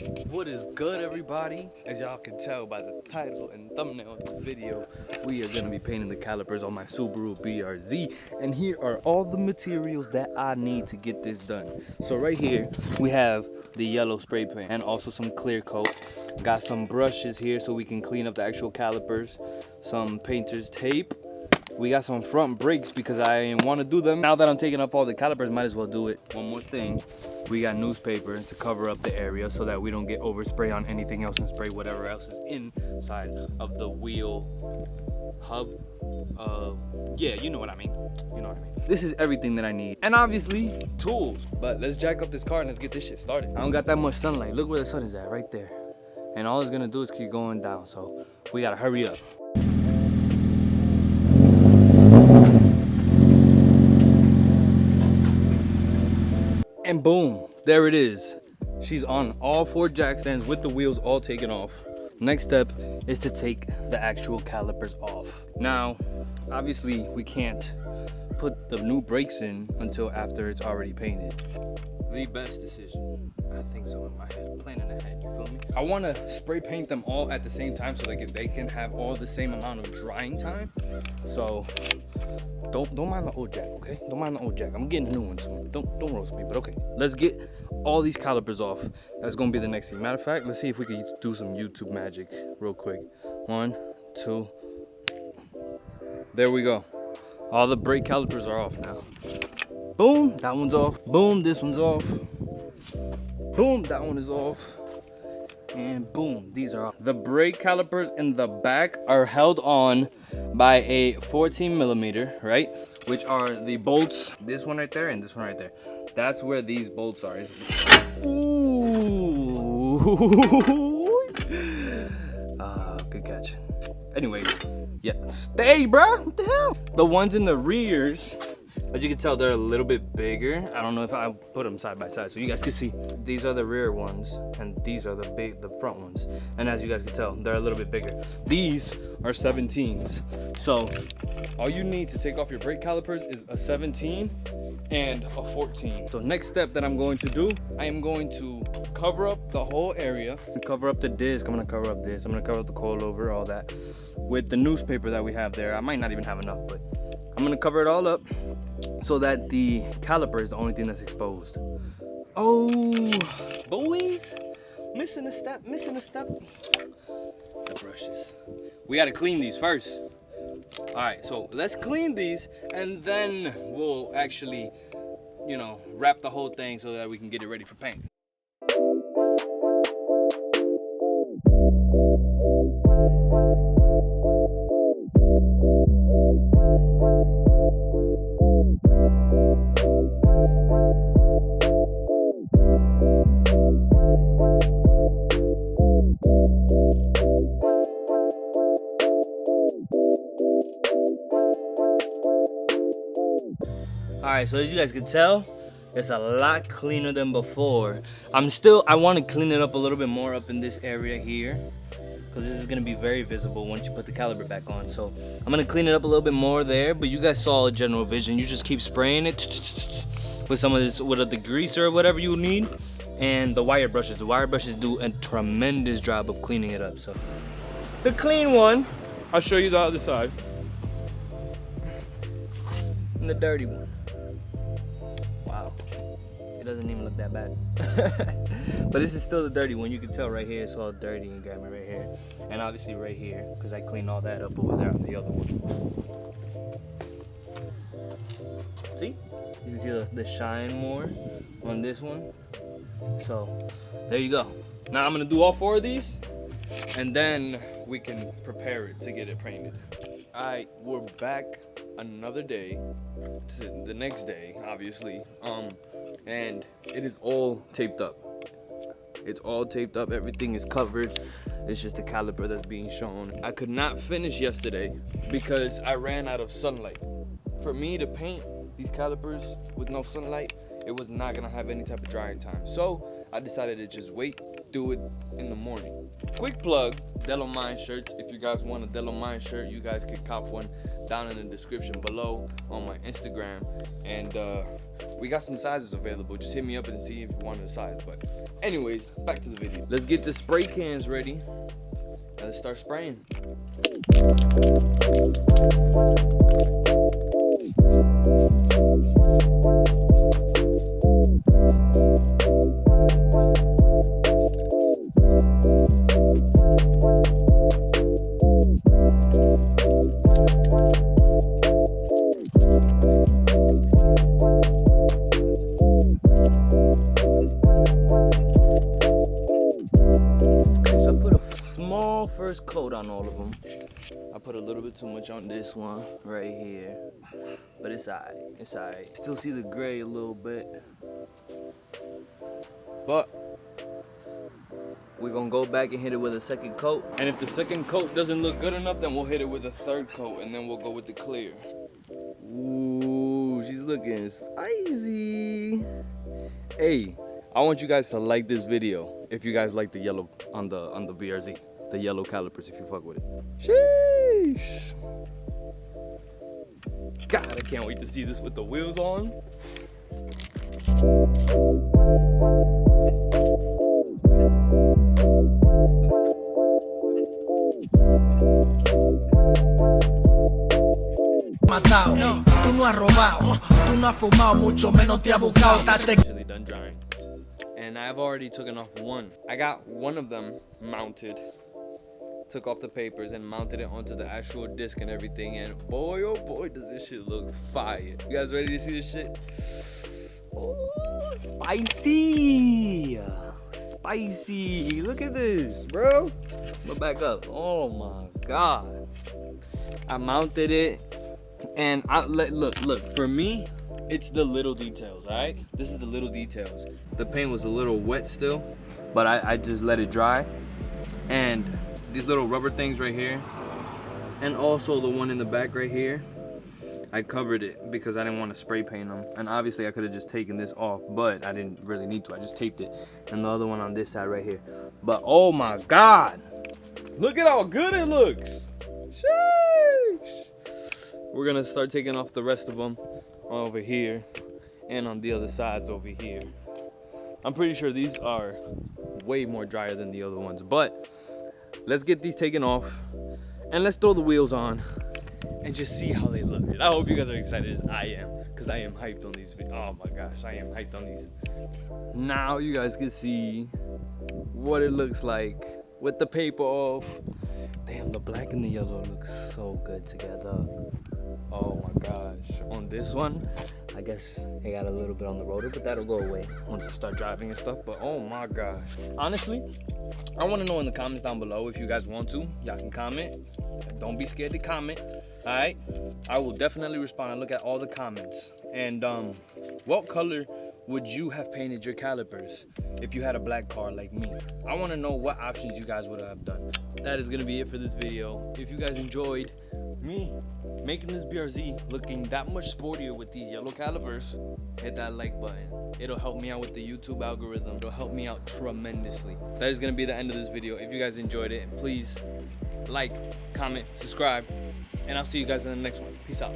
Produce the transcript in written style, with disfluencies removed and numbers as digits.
What is good, everybody? As y'all can tell by the title and thumbnail of this video, we are gonna be painting the calipers on my Subaru BRZ, and here are all the materials that I need to get this done. So right here we have the yellow spray paint and also some clear coat. Got some brushes here so we can clean up the actual calipers, some painter's tape. We got some front brakes because I want to do them. Now that I'm taking off all the calipers, might as well do it. One more thing, we got newspaper to cover up the area so that we don't get overspray on anything else and spray whatever else is inside of the wheel hub. Yeah, you know what I mean. You know what I mean. This is everything that I need. And obviously, tools. But let's jack up this car and let's get this shit started. I don't got that much sunlight. Look where the sun is at, right there. And all it's gonna do is keep going down. So we gotta hurry up. And boom, there it is. She's on all 4 jack stands with the wheels all taken off. Next step is to take the actual calipers off. Now, obviously we can't put the new brakes in until after it's already painted. The best decision, I think so in my head, planning ahead, you feel me? I want to spray paint them all at the same time so that they can have all the same amount of drying time. So don't mind the old jack, okay? Don't mind the old jack. I'm getting a new one soon. Don't roast me, but okay. Let's get all these calipers off. That's gonna be the next thing. Matter of fact, let's see if we can do some YouTube magic real quick. 1, 2. There we go. All the brake calipers are off now. Boom, that one's off. Boom, this one's off. Boom, that one is off. And boom, these are off. The brake calipers in the back are held on by a 14mm, right? Which are the bolts, this one right there and this one right there. That's where these bolts are. Ooh. Good catch. Anyways, yeah, stay, bro. What the hell? The ones in the rears, as you can tell, they're a little bit bigger. I don't know if I put them side by side so you guys can see. These are the rear ones and these are the front ones. And as you guys can tell, they're a little bit bigger. These are 17s. So all you need to take off your brake calipers is a 17 and a 14. So next step that I'm going to do, I am going to cover up the whole area. To cover up the disc, I'm gonna cover up this. I'm gonna cover up the coilover, all that, with the newspaper that we have there. I might not even have enough, but I'm gonna cover it all up so that the caliper is the only thing that's exposed. Oh, boys, missing a step. The brushes. We gotta clean these first. All right, so let's clean these and then we'll actually, you know, wrap the whole thing so that we can get it ready for paint. Alright, so as you guys can tell, it's a lot cleaner than before. I want to clean it up a little bit more up in this area here, because this is going to be very visible once you put the caliper back on. So I'm going to clean it up a little bit more there, but you guys saw a general vision. You just keep spraying it with some of this, with the degreaser or whatever you need, and the wire brushes. The wire brushes do a tremendous job of cleaning it up. So the clean one, I'll show you the other side, and the dirty one. Wow, it doesn't even look that bad. But this is still the dirty one. You can tell right here it's all dirty and grimy right here, and obviously right here because I cleaned all that up over there on the other one. See, you can see the shine more on this one. So there you go. Now I'm gonna do all 4 of these and then we can prepare it to get it painted. All right, we're back another day, to the next day obviously, and it is all taped up. It's all taped up, everything is covered. It's just the caliper that's being shown. I could not finish yesterday because I ran out of sunlight. For me to paint these calipers with no sunlight, it was not gonna have any type of drying time. So I decided to just wait do it in the morning. Quick plug, Delo Mine shirts. If you guys want a Delo Mine shirt, you guys could cop one down in the description below on my Instagram. And we got some sizes available. Just hit me up and see if you want a size. But anyways, back to the video. Let's get the spray cans ready. Let's start spraying. First coat on all of them. I put a little bit too much on this one right here, but it's alright. It's alright. Still see the gray a little bit, but we're gonna go back and hit it with a second coat. And if the second coat doesn't look good enough, then we'll hit it with a third coat, and then we'll go with the clear. Ooh, she's looking spicy. Hey, I want you guys to like this video if you guys like the yellow on the BRZ. The yellow calipers, if you fuck with it. Sheesh. God, I can't wait to see this with the wheels on. Matado, tú no has robado, tú no has fumado, mucho menos te has buscado. Actually done drying, and I've already taken off one. I got one of them mounted. Took off the papers and mounted it onto the actual disc and everything, and boy oh boy does this shit look fire. You guys ready to see this shit? Oh, spicy, spicy. Look at this, bro. But back up. Oh my god, I mounted it, and look for me, it's the little details. All right, this is the little details. The paint was a little wet still, but I just let it dry, and these little rubber things right here, and also the one in the back right here, I covered it because I didn't want to spray paint them. And obviously I could have just taken this off, but I didn't really need to. I just taped it. And the other one on this side right here. But oh my god, look at how good it looks. Sheesh. We're gonna start taking off the rest of them over here and on the other sides over here. I'm pretty sure these are way more drier than the other ones, but let's get these taken off and let's throw the wheels on and just see how they look. I hope you guys are excited as I am, because I am hyped on these videos. Oh my gosh, I am hyped on these. Now you guys can see what it looks like with the paper off. Damn, the black and the yellow looks so good together. Oh my gosh. On this one, I guess I got a little bit on the rotor, but that'll go away once I start driving and stuff. But oh my gosh. Honestly, I want to know in the comments down below if you guys want to. Y'all can comment. Don't be scared to comment. All right? I will definitely respond and look at all the comments. And what color would you have painted your calipers if you had a black car like me? I want to know what options you guys would have done. That is going to be it for this video. If you guys enjoyed me making this BRZ looking that much sportier with these yellow calipers, hit that like button. It'll help me out with the YouTube algorithm. It'll help me out tremendously. That is going to be the end of this video. If you guys enjoyed it, please like, comment, subscribe, and I'll see you guys in the next one. Peace out.